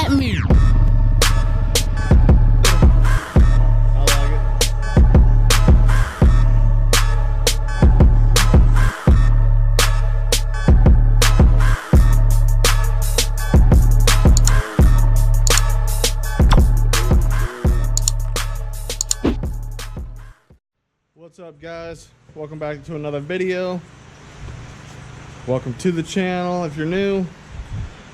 at me. What's up, guys? Welcome back to another video. Welcome to the channel if you're new.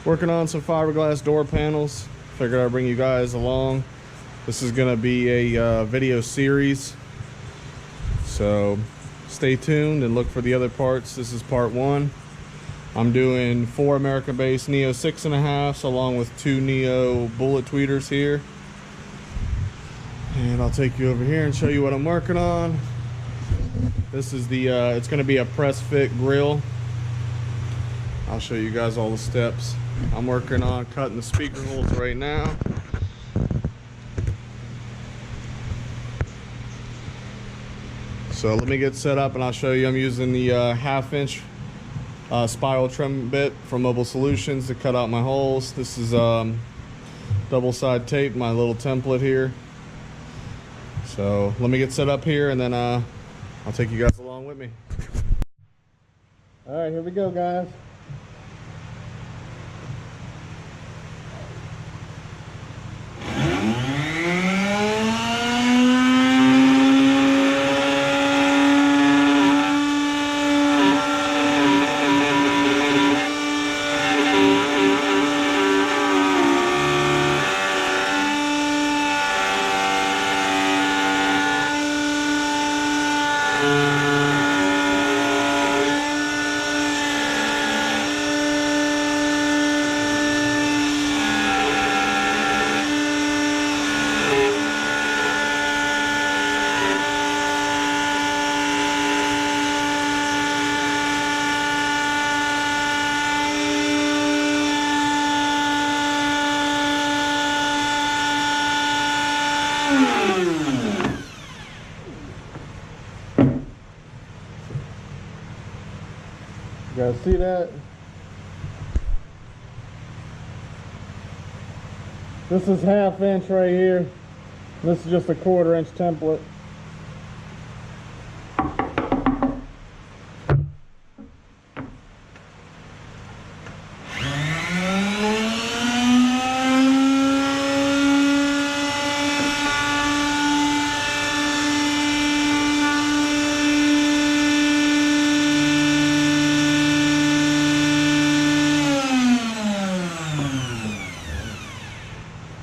Working on some fiberglass door panels. Figured I'd bring you guys along. This is gonna be a video series, so stay tuned and look for the other parts. This is part one. I'm doing 4 America-based Neo 6.5s along with 2 Neo bullet tweeters here. And I'll take you over here and show you what I'm working on. This is the it's going to be a press fit grill. I'll show you guys all the steps. I'm working on cutting the speaker holes right now. So let me get set up and I'll show you. I'm using the 1/2 inch spiral trim bit from Mobile Solutions to cut out my holes. This is double side tape, my little template here. So let me get set up here and then I'll take you guys along with me. All right, here we go, guys. You guys see that? This is 1/2 inch right here. This is just a 1/4 inch template.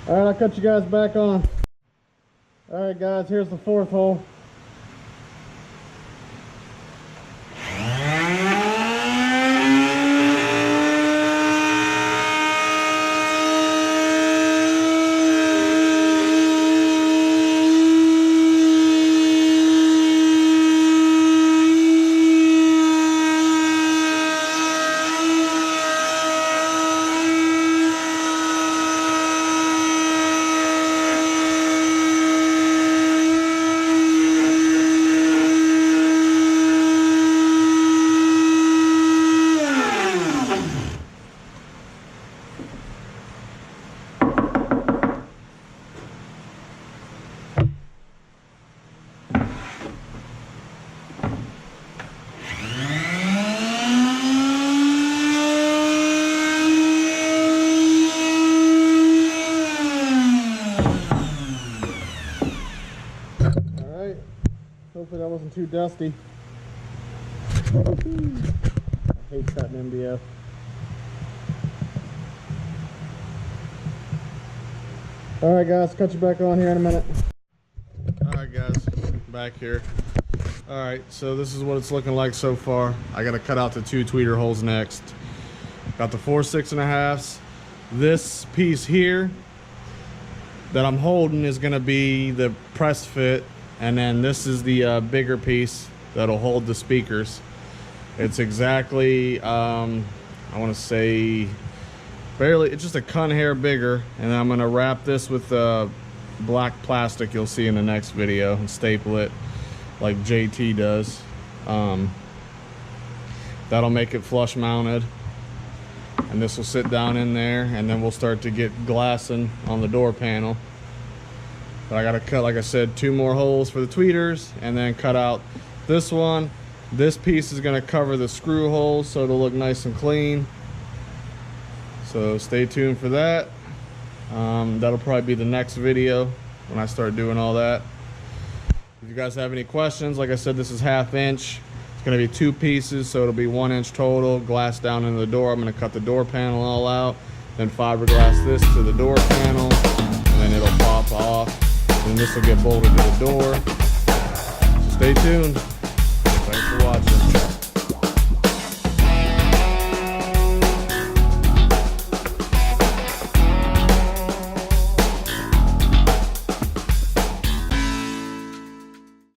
Alright, I'll cut you guys back on. Alright guys, here's the 4th hole. Hopefully that wasn't too dusty. I hate cutting MDF. Alright guys, cut you back on here in a minute. Alright guys, back here. Alright, so this is what it's looking like so far. I gotta cut out the 2 tweeter holes next. Got the 4 6.5s. This piece here that I'm holding is gonna be the press fit. And then this is the bigger piece that'll hold the speakers. It's exactly, I want to say, barely, it's just a cunt hair bigger. And I'm gonna wrap this with black plastic you'll see in the next video and staple it like JT does. That'll make it flush mounted. and this will sit down in there, and then we'll start to get glassing on the door panel. But I gotta cut, like I said, 2 more holes for the tweeters, and then cut out this one. This piece is gonna cover the screw holes, so it'll look nice and clean. So stay tuned for that. That'll probably be the next video when I start doing all that. If you guys have any questions, like I said, this is 1/2 inch. It's gonna be 2 pieces, so it'll be 1 inch total. Glass down into the door. I'm gonna cut the door panel all out, then fiberglass this to the door panel, and then it'll pop off. And this will get bolted to the door. So stay tuned.